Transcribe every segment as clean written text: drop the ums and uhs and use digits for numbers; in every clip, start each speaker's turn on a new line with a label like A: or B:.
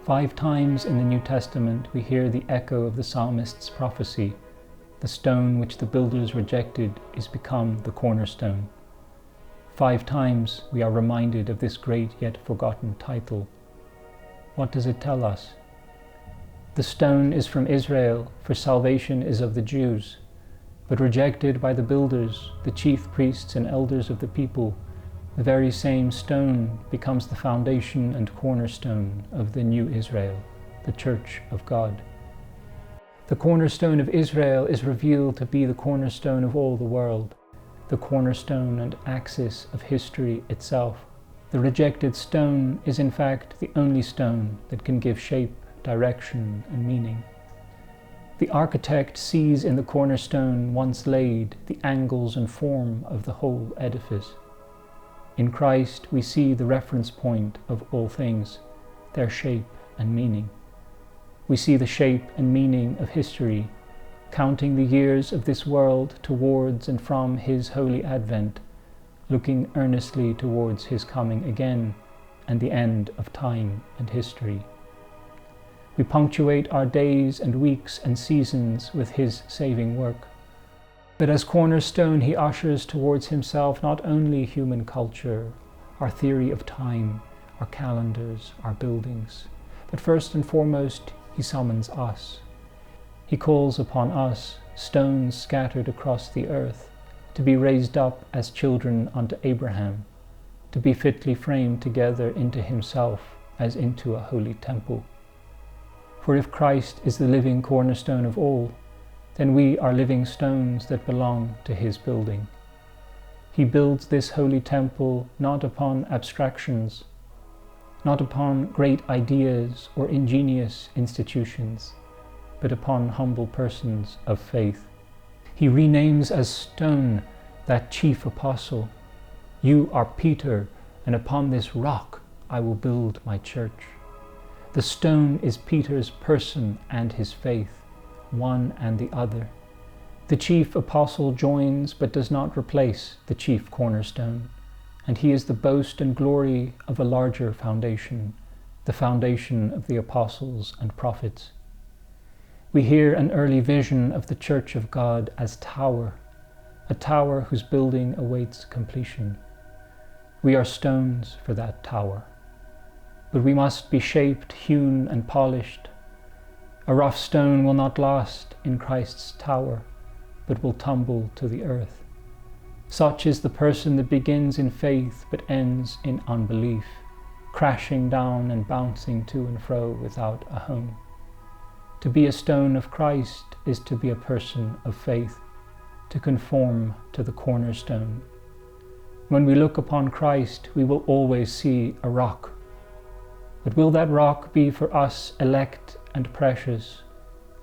A: 5 times in the New Testament we hear the echo of the psalmist's prophecy: the stone which the builders rejected is become the cornerstone. 5 times we are reminded of this great yet forgotten title. What does it tell us? The stone is from Israel, for salvation is of the Jews, but rejected by the builders, the chief priests and elders of the people, the very same stone becomes the foundation and cornerstone of the new Israel, the Church of God. The cornerstone of Israel is revealed to be the cornerstone of all the world, the cornerstone and axis of history itself. The rejected stone is in fact the only stone that can give shape, direction, and meaning. The architect sees in the cornerstone once laid the angles and form of the whole edifice. In Christ we see the reference point of all things, their shape and meaning. We see the shape and meaning of history, counting the years of this world towards and from His holy advent, looking earnestly towards His coming again and the end of time and history. We punctuate our days and weeks and seasons with His saving work. But as cornerstone, He ushers towards Himself not only human culture, our theory of time, our calendars, our buildings, but first and foremost, He summons us. He calls upon us, stones scattered across the earth, to be raised up as children unto Abraham, to be fitly framed together into Himself as into a holy temple. For if Christ is the living cornerstone of all, then we are living stones that belong to His building. He builds this holy temple not upon abstractions, not upon great ideas or ingenious institutions, but upon humble persons of faith. He renames as stone that chief apostle. You are Peter, and upon this rock I will build my church. The stone is Peter's person and his faith, one and the other. The chief apostle joins but does not replace the chief cornerstone, and he is the boast and glory of a larger foundation, the foundation of the apostles and prophets. We hear an early vision of the Church of God as a tower whose building awaits completion. We are stones for that tower, but we must be shaped, hewn, and polished. A rough stone will not last in Christ's tower, but will tumble to the earth. Such is the person that begins in faith but ends in unbelief, crashing down and bouncing to and fro without a home. To be a stone of Christ is to be a person of faith, to conform to the cornerstone. When we look upon Christ, we will always see a rock. But will that rock be for us elect and precious,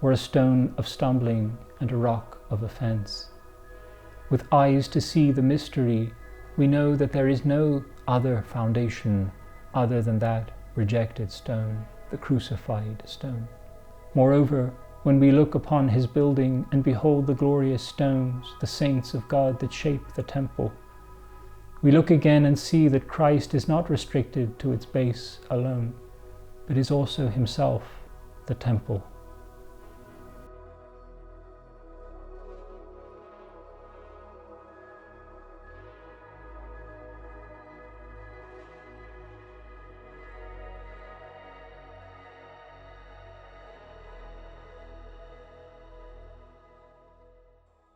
A: or a stone of stumbling and a rock of offense? With eyes to see the mystery, we know that there is no other foundation other than that rejected stone, the crucified stone. Moreover, when we look upon His building and behold the glorious stones, the saints of God that shape the temple, we look again and see that Christ is not restricted to its base alone, but is also Himself the temple.